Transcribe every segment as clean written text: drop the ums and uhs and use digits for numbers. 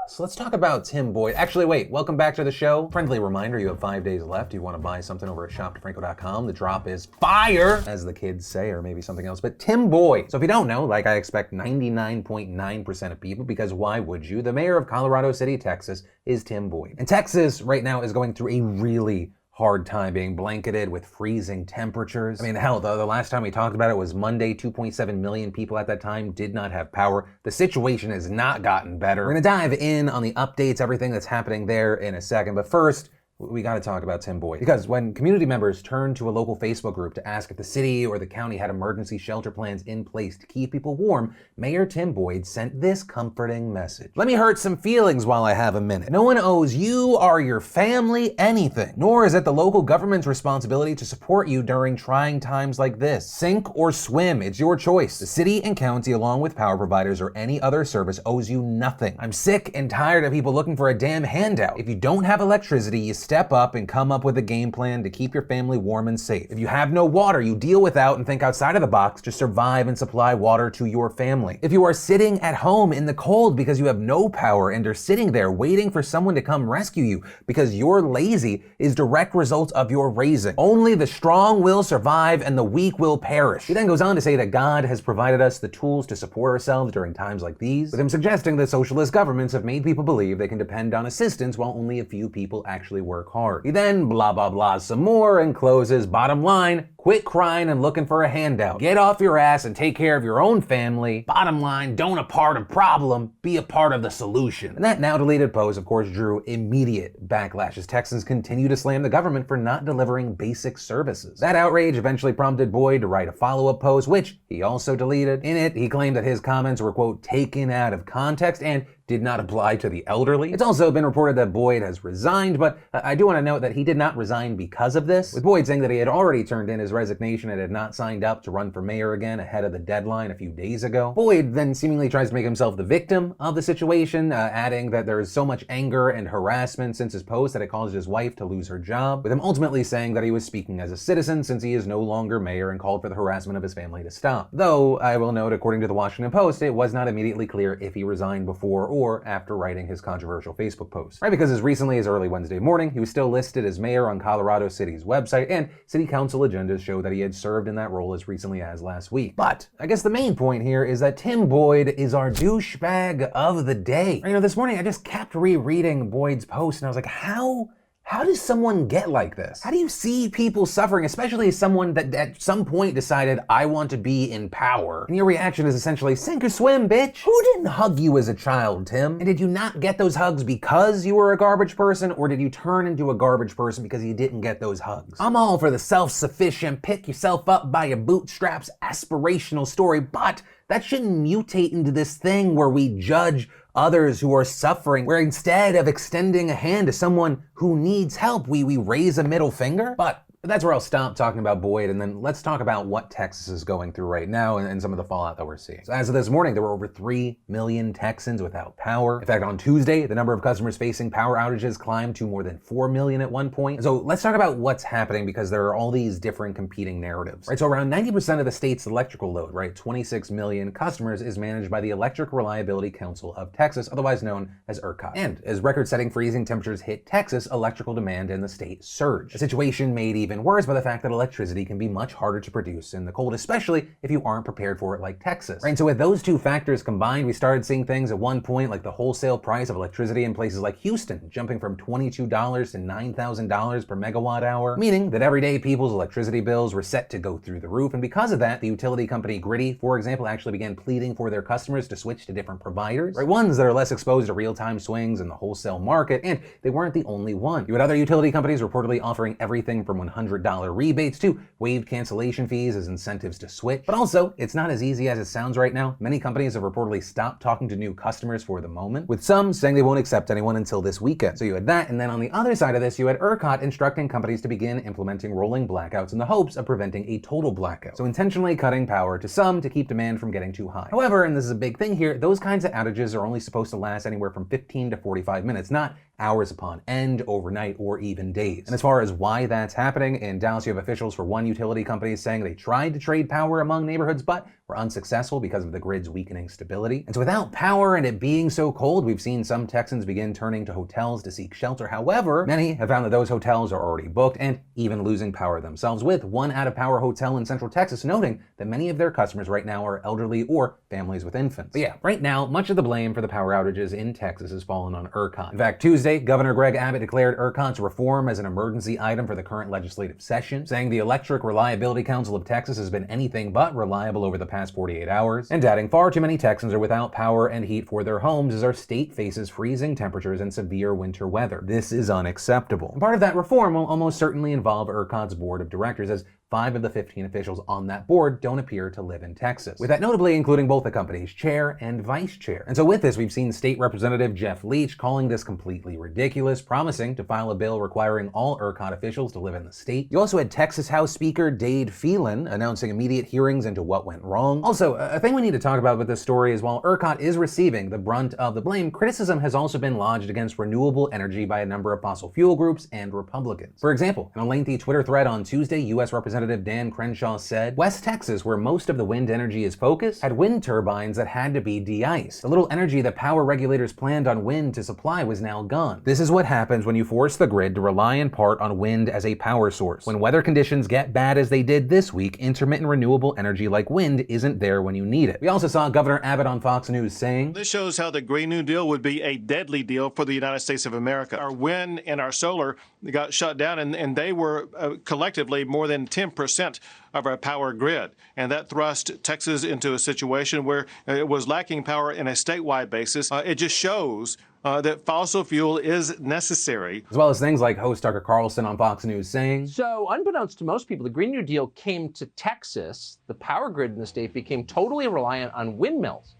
So let's talk about Tim Boyd. Actually, wait, welcome back to the show. Friendly reminder, you have 5 days left. You want to buy something over at shopdefranco.com. The drop is fire, as the kids say, or maybe something else. But Tim Boyd. So if you don't know, like I expect 99.9% of people, because why would you? The mayor of Colorado City, Texas, is Tim Boyd. And Texas right now is going through a really hard time being blanketed with freezing temperatures. I mean, hell, the last time we talked about it was Monday. 2.7 million people at that time did not have power. The situation has not gotten better. We're gonna dive in on the updates, everything that's happening there in a second. But first, we got to talk about Tim Boyd. Because when community members turned to a local Facebook group to ask if the city or the county had emergency shelter plans in place to keep people warm, Mayor Tim Boyd sent this comforting message. Let me hurt some feelings while I have a minute. No one owes you or your family anything, nor is it the local government's responsibility to support you during trying times like this. Sink or swim, it's your choice. The city and county, along with power providers or any other service, owes you nothing. I'm sick and tired of people looking for a damn handout. If you don't have electricity, you step up and come up with a game plan to keep your family warm and safe. If you have no water, you deal without and think outside of the box to survive and supply water to your family. If you are sitting at home in the cold because you have no power and are sitting there waiting for someone to come rescue you because you're lazy, is direct result of your raising. Only the strong will survive and the weak will perish. He then goes on to say that God has provided us the tools to support ourselves during times like these, with him suggesting that socialist governments have made people believe they can depend on assistance while only a few people actually work hard. He then blah blah blah some more and closes, bottom line, quit crying and looking for a handout. Get off your ass and take care of your own family. Bottom line, don't a part of problem, be a part of the solution. And that now deleted post, of course, drew immediate backlash as Texans continue to slam the government for not delivering basic services. That outrage eventually prompted Boyd to write a follow-up post, which he also deleted. In it, he claimed that his comments were, quote, taken out of context and did not apply to the elderly. It's also been reported that Boyd has resigned, but I do want to note that he did not resign because of this, with Boyd saying that he had already turned in his resignation and had not signed up to run for mayor again ahead of the deadline a few days ago. Boyd then seemingly tries to make himself the victim of the situation, adding that there is so much anger and harassment since his post that it caused his wife to lose her job, with him ultimately saying that he was speaking as a citizen since he is no longer mayor and called for the harassment of his family to stop. Though, I will note, according to the Washington Post, it was not immediately clear if he resigned before or after writing his controversial Facebook post. Right, because as recently as early Wednesday morning, he was still listed as mayor on Colorado City's website, and city council agendas show that he had served in that role as recently as last week. But I guess the main point here is that Tim Boyd is our douchebag of the day. You know, this morning I just kept rereading Boyd's post and I was like, how does someone get like this? How do you see people suffering, especially as someone that at some point decided, I want to be in power? And your reaction is essentially, sink or swim, bitch. Who didn't hug you as a child, Tim? And did you not get those hugs because you were a garbage person, or did you turn into a garbage person because you didn't get those hugs? I'm all for the self-sufficient, pick yourself up by your bootstraps aspirational story, but that shouldn't mutate into this thing where we judge others who are suffering, where instead of extending a hand to someone who needs help, we raise a middle finger. But that's where I'll stop talking about Boyd, and then let's talk about what Texas is going through right now and some of the fallout that we're seeing. So as of this morning, there were over 3 million Texans without power. In fact, on Tuesday, the number of customers facing power outages climbed to more than 4 million at one point. So let's talk about what's happening, because there are all these different competing narratives. Right, so around 90% of the state's electrical load, right, 26 million customers, is managed by the Electric Reliability Council of Texas, otherwise known as ERCOT. And as record-setting freezing temperatures hit Texas, electrical demand in the state surged. A situation made even worse by the fact that electricity can be much harder to produce in the cold, especially if you aren't prepared for it like Texas. Right, and so with those two factors combined, we started seeing things at one point like the wholesale price of electricity in places like Houston jumping from $22 to $9,000 per megawatt hour, meaning that everyday people's electricity bills were set to go through the roof. And because of that, the utility company Griddy, for example, actually began pleading for their customers to switch to different providers, right, ones that are less exposed to real-time swings in the wholesale market. And they weren't the only one. You had other utility companies reportedly offering everything from $100 rebates to waived cancellation fees as incentives to switch. But also, it's not as easy as it sounds right now. Many companies have reportedly stopped talking to new customers for the moment, with some saying they won't accept anyone until this weekend. So you had that, and then on the other side of this, you had ERCOT instructing companies to begin implementing rolling blackouts in the hopes of preventing a total blackout. So intentionally cutting power to some to keep demand from getting too high. However, and this is a big thing here, those kinds of outages are only supposed to last anywhere from 15 to 45 minutes, not hours upon end, overnight, or even days. And as far as why that's happening, in Dallas you have officials for one utility company saying they tried to trade power among neighborhoods but were unsuccessful because of the grid's weakening stability. And so without power and it being so cold, we've seen some Texans begin turning to hotels to seek shelter. However, many have found that those hotels are already booked and even losing power themselves, with one out-of-power hotel in Central Texas noting that many of their customers right now are elderly or families with infants. But yeah, right now, much of the blame for the power outages in Texas has fallen on ERCOT. In fact, Tuesday, Governor Greg Abbott declared ERCOT's reform as an emergency item for the current legislative session, saying the Electric Reliability Council of Texas has been anything but reliable over the past 48 hours, and adding far too many Texans are without power and heat for their homes as our state faces freezing temperatures and severe winter weather. This is unacceptable. And part of that reform will almost certainly involve ERCOT's board of directors, as 5 of the 15 officials on that board don't appear to live in Texas, with that notably including both the company's chair and vice chair. And so with this, we've seen State Representative Jeff Leach calling this completely ridiculous, promising to file a bill requiring all ERCOT officials to live in the state. You also had Texas House Speaker Dade Phelan announcing immediate hearings into what went wrong. Also, a thing we need to talk about with this story is while ERCOT is receiving the brunt of the blame, criticism has also been lodged against renewable energy by a number of fossil fuel groups and Republicans. For example, in a lengthy Twitter thread on Tuesday, U.S. Representative Dan Crenshaw said, West Texas, where most of the wind energy is focused, had wind turbines that had to be de-iced. The little energy that power regulators planned on wind to supply was now gone. This is what happens when you force the grid to rely in part on wind as a power source. When weather conditions get bad as they did this week, intermittent renewable energy like wind isn't there when you need it. We also saw Governor Abbott on Fox News saying, This shows how the Green New Deal would be a deadly deal for the United States of America. Our wind and our solar got shut down, and they were collectively more than 10% of our power grid. And that thrust Texas into a situation where it was lacking power in a statewide basis. It just shows that fossil fuel is necessary. As well as things like host Tucker Carlson on Fox News saying, So, unbeknownst to most people, the Green New Deal came to Texas. The power grid in the state became totally reliant on windmills.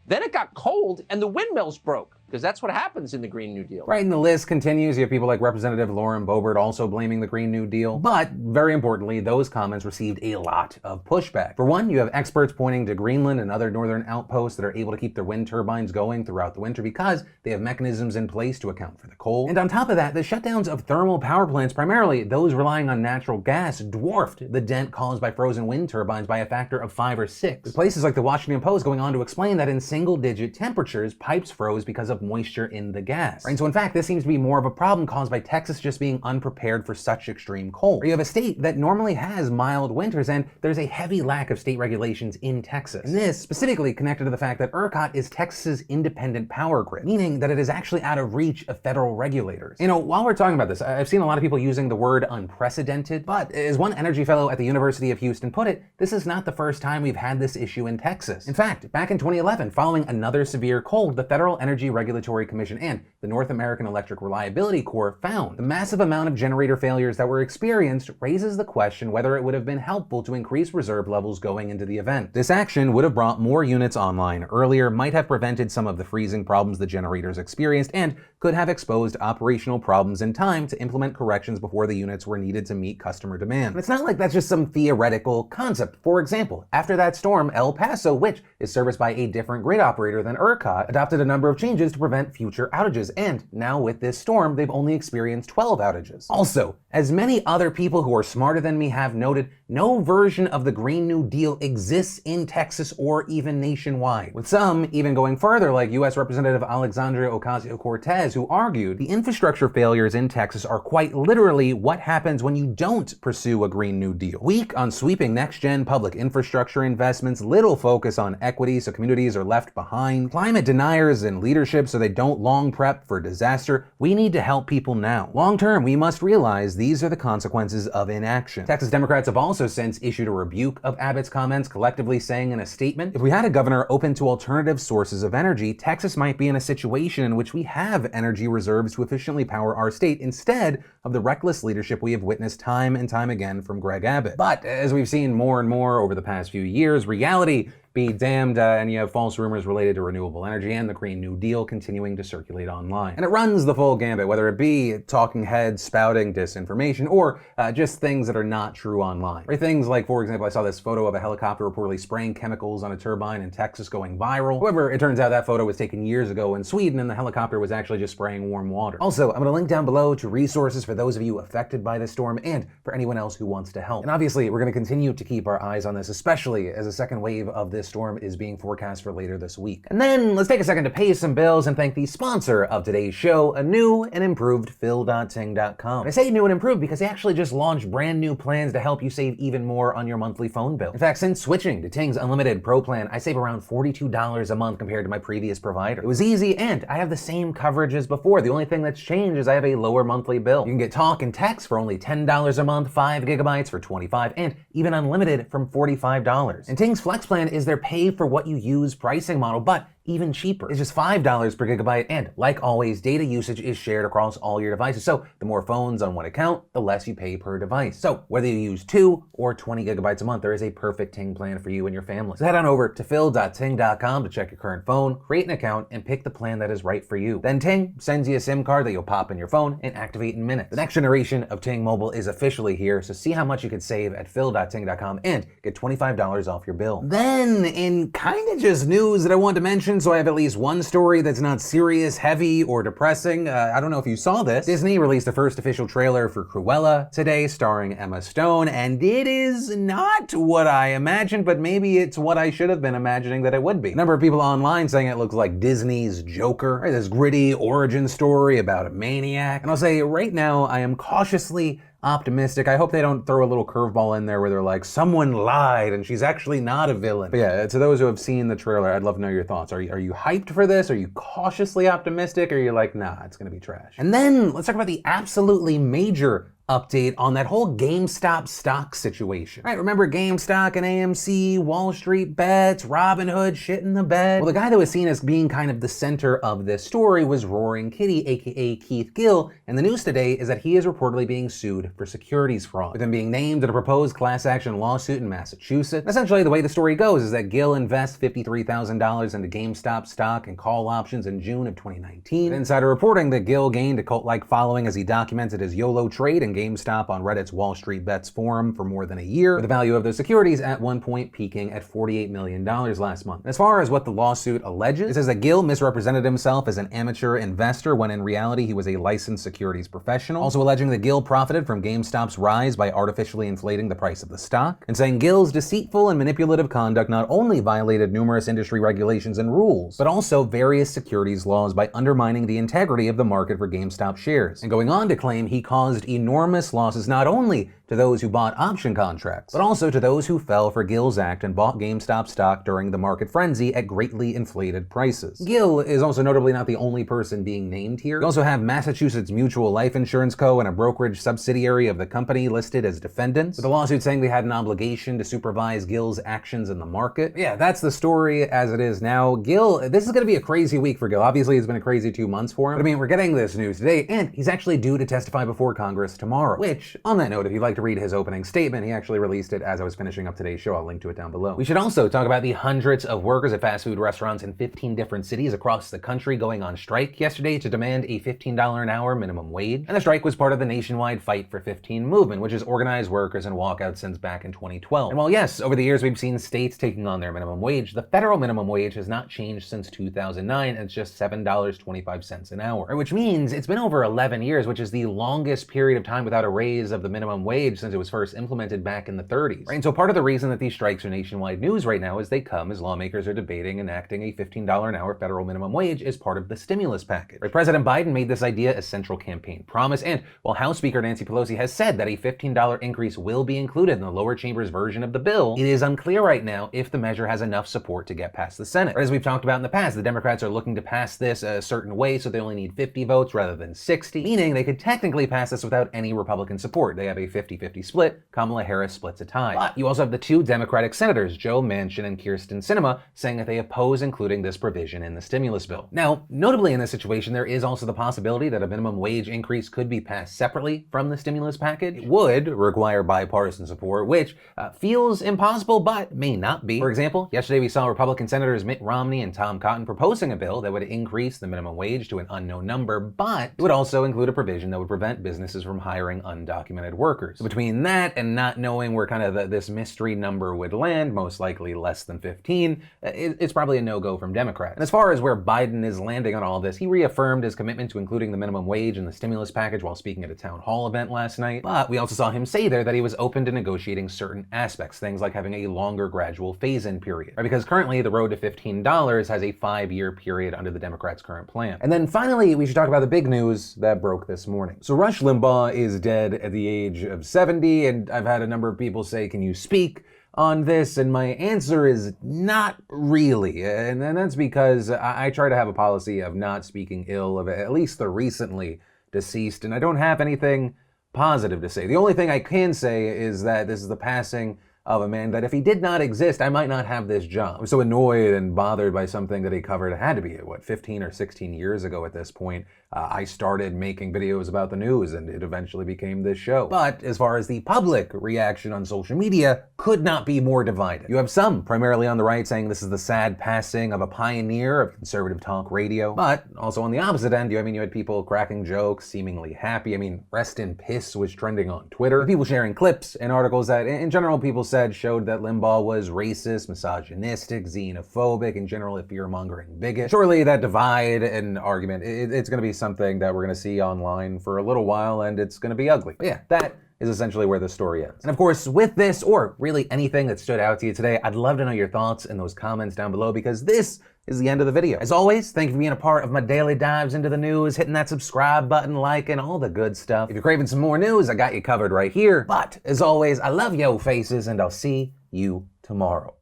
Then it got cold and the windmills broke, because that's what happens in the Green New Deal. Right, and the list continues. You have people like Representative Lauren Boebert also blaming the Green New Deal. But, very importantly, those comments received a lot of pushback. For one, you have experts pointing to Greenland and other northern outposts that are able to keep their wind turbines going throughout the winter because they have mechanisms in place to account for the cold. And on top of that, the shutdowns of thermal power plants, primarily those relying on natural gas, dwarfed the dent caused by frozen wind turbines by a factor of 5 or 6. With places like the Washington Post going on to explain that in single-digit temperatures, pipes froze because of moisture in the gas. Right? So in fact, this seems to be more of a problem caused by Texas just being unprepared for such extreme cold. You have a state that normally has mild winters, and there's a heavy lack of state regulations in Texas. And this specifically connected to the fact that ERCOT is Texas's independent power grid, meaning that it is actually out of reach of federal regulators. You know, while we're talking about this, I've seen a lot of people using the word unprecedented, but as one energy fellow at the University of Houston put it, this is not the first time we've had this issue in Texas. In fact, back in 2011, following another severe cold, the Federal Energy Regulatory Commission and the North American Electric Reliability Corps found the massive amount of generator failures that were experienced raises the question whether it would have been helpful to increase reserve levels going into the event. This action would have brought more units online earlier, might have prevented some of the freezing problems the generators experienced, and could have exposed operational problems in time to implement corrections before the units were needed to meet customer demand. And it's not like that's just some theoretical concept. For example, after that storm, El Paso, which is serviced by a different grid operator than ERCOT, adopted a number of changes to prevent future outages, and now with this storm, they've only experienced 12 outages. Also, as many other people who are smarter than me have noted, no version of the Green New Deal exists in Texas or even nationwide, with some even going further, like U.S. Representative Alexandria Ocasio-Cortez, who argued the infrastructure failures in Texas are quite literally what happens when you don't pursue a Green New Deal. Weak on sweeping next-gen public infrastructure investments, little focus on equity so communities are left behind, climate deniers in leadership so they don't long prep for disaster. We need to help people now. Long term, we must realize these are the consequences of inaction. Texas Democrats have also since issued a rebuke of Abbott's comments, collectively saying in a statement, if we had a governor open to alternative sources of energy, Texas might be in a situation in which we have energy reserves to efficiently power our state instead of the reckless leadership we have witnessed time and time again from Greg Abbott. But as we've seen more and more over the past few years, reality be damned, and you have false rumors related to renewable energy and the Green New Deal continuing to circulate online. And it runs the full gambit, whether it be talking heads spouting disinformation or just things that are not true online. Or things like, for example, I saw this photo of a helicopter reportedly spraying chemicals on a turbine in Texas going viral. However, it turns out that photo was taken years ago in Sweden and the helicopter was actually just spraying warm water. Also, I'm going to link down below to resources for for those of you affected by this storm and for anyone else who wants to help. And obviously, we're going to continue to keep our eyes on this, especially as a second wave of this storm is being forecast for later this week. And then let's take a second to pay some bills and thank the sponsor of today's show, a new and improved Phil.Ting.com. I say new and improved because they actually just launched brand new plans to help you save even more on your monthly phone bill. In fact, since switching to Ting's Unlimited Pro plan, I save around $42 a month compared to my previous provider. It was easy and I have the same coverage as before. The only thing that's changed is I have a lower monthly bill. You can get talk and text for only $10 a month, 5 gigabytes for $25, and even unlimited from $45. And Ting's Flex plan is their pay for what you use pricing model, but even cheaper. It's just $5 per gigabyte, and like always, data usage is shared across all your devices, so the more phones on one account, the less you pay per device. So whether you use 2 or 20 gigabytes a month, there is a perfect Ting plan for you and your family. So head on over to Phil.Ting.com to check your current phone, create an account, and pick the plan that is right for you. Then Ting sends you a SIM card that you'll pop in your phone and activate in minutes. The next generation of Ting Mobile is officially here, so see how much you could save at Phil.Ting.com and get $25 off your bill. Then, in kind of just news that I wanted to mention, so I have at least one story that's not serious, heavy, or depressing. I don't know if you saw this. Disney released the first official trailer for Cruella today, starring Emma Stone, and it is not what I imagined, but maybe it's what I should have been imagining that it would be. A number of people online saying it looks like Disney's Joker, right? This gritty origin story about a maniac. And I'll say right now, I am cautiously optimistic. I hope they don't throw a little curveball in there where they're like, someone lied and she's actually not a villain. But yeah, to those who have seen the trailer, I'd love to know your thoughts. Are you hyped for this? Are you cautiously optimistic? Or are you like, nah, it's gonna be trash? And then let's talk about the absolutely major update on that whole GameStop stock situation. Right, remember GameStop and AMC, Wall Street Bets, Robinhood, shit in the bed? Well, the guy that was seen as being kind of the center of this story was Roaring Kitty, aka Keith Gill, and the news today is that he is reportedly being sued for securities fraud, with him being named in a proposed class action lawsuit in Massachusetts. Essentially, the way the story goes is that Gill invests $53,000 into GameStop stock and call options in June of 2019. Insider reporting that Gill gained a cult-like following as he documented his YOLO trade and GameStop on Reddit's Wall Street Bets forum for more than a year, with the value of those securities at one point peaking at $48 million last month. As far as what the lawsuit alleges, it says that Gill misrepresented himself as an amateur investor when in reality he was a licensed securities professional, also alleging that Gill profited from GameStop's rise by artificially inflating the price of the stock, and saying Gill's deceitful and manipulative conduct not only violated numerous industry regulations and rules, but also various securities laws by undermining the integrity of the market for GameStop shares, and going on to claim he caused enormous losses not only to those who bought option contracts, but also to those who fell for Gill's act and bought GameStop stock during the market frenzy at greatly inflated prices. Gill is also notably not the only person being named here. We also have Massachusetts Mutual Life Insurance Co. and a brokerage subsidiary of the company listed as defendants, with the lawsuit saying they had an obligation to supervise Gill's actions in the market. Yeah, that's the story as it is now. Gill, this is going to be a crazy week for Gill. Obviously, it's been a crazy 2 months for him, but I mean, we're getting this news today, and he's actually due to testify before Congress tomorrow, which, on that note, if you'd like to read his opening statement, he actually released it as I was finishing up today's show. I'll link to it down below. We should also talk about the hundreds of workers at fast food restaurants in 15 different cities across the country going on strike yesterday to demand a $15 an hour minimum wage. And the strike was part of the nationwide Fight for 15 movement, which has organized workers and walkouts since back in 2012. And while yes, over the years we've seen states taking on their minimum wage, the federal minimum wage has not changed since 2009, and it's just $7.25 an hour, which means it's been over 11 years, which is the longest period of time without a raise of the minimum wage since it was first implemented back in the 30s. Right? And so part of the reason that these strikes are nationwide news right now is they come as lawmakers are debating enacting a $15 an hour federal minimum wage as part of the stimulus package. Right? President Biden made this idea a central campaign promise, and while House Speaker Nancy Pelosi has said that a $15 increase will be included in the lower chamber's version of the bill, it is unclear right now if the measure has enough support to get past the Senate. Right? As we've talked about in the past, the Democrats are looking to pass this a certain way, so they only need 50 votes rather than 60, meaning they could technically pass this without any Republican support. They have a 50-50 split. Kamala Harris splits a tie. But you also have the two Democratic senators, Joe Manchin and Kyrsten Sinema, saying that they oppose including this provision in the stimulus bill. Now, notably in this situation, there is also the possibility that a minimum wage increase could be passed separately from the stimulus package. It would require bipartisan support, which feels impossible, but may not be. For example, yesterday we saw Republican Senators Mitt Romney and Tom Cotton proposing a bill that would increase the minimum wage to an unknown number, but it would also include a provision that would prevent businesses from hiring undocumented workers. So between that and not knowing where kind of this mystery number would land, most likely less than 15, it's probably a no-go from Democrats. And as far as where Biden is landing on all this, he reaffirmed his commitment to including the minimum wage in the stimulus package while speaking at a town hall event last night. But we also saw him say there that he was open to negotiating certain aspects, things like having a longer gradual phase-in period. Right? Because currently the road to $15 has a 5-year period under the Democrats' current plan. And then finally, we should talk about the big news that broke this morning. So Rush Limbaugh is dead at the age of 70, and I've had a number of people say, can you speak on this? And my answer is not really. And that's because I try to have a policy of not speaking ill of at least the recently deceased, and I don't have anything positive to say. The only thing I can say is that this is the passing of a man that if he did not exist, I might not have this job. I'm so annoyed and bothered by something that he covered. It had to be, 15 or 16 years ago at this point. I started making videos about the news and it eventually became this show. But as far as the public reaction on social media, could not be more divided. You have some, primarily on the right, saying this is the sad passing of a pioneer of conservative talk radio. But also on the opposite end, you had people cracking jokes, seemingly happy. Rest in piss was trending on Twitter. People sharing clips and articles that, in general, people said showed that Limbaugh was racist, misogynistic, xenophobic, in general, a fear-mongering bigot. Surely that divide and argument, it's going to be something that we're going to see online for a little while, and it's going to be ugly. But yeah, that is essentially where the story ends. And of course, with this, or really anything that stood out to you today, I'd love to know your thoughts in those comments down below, because this is the end of the video. As always, thank you for being a part of my daily dives into the news, hitting that subscribe button, like, and all the good stuff. If you're craving some more news, I got you covered right here. But as always, I love yo faces, and I'll see you tomorrow.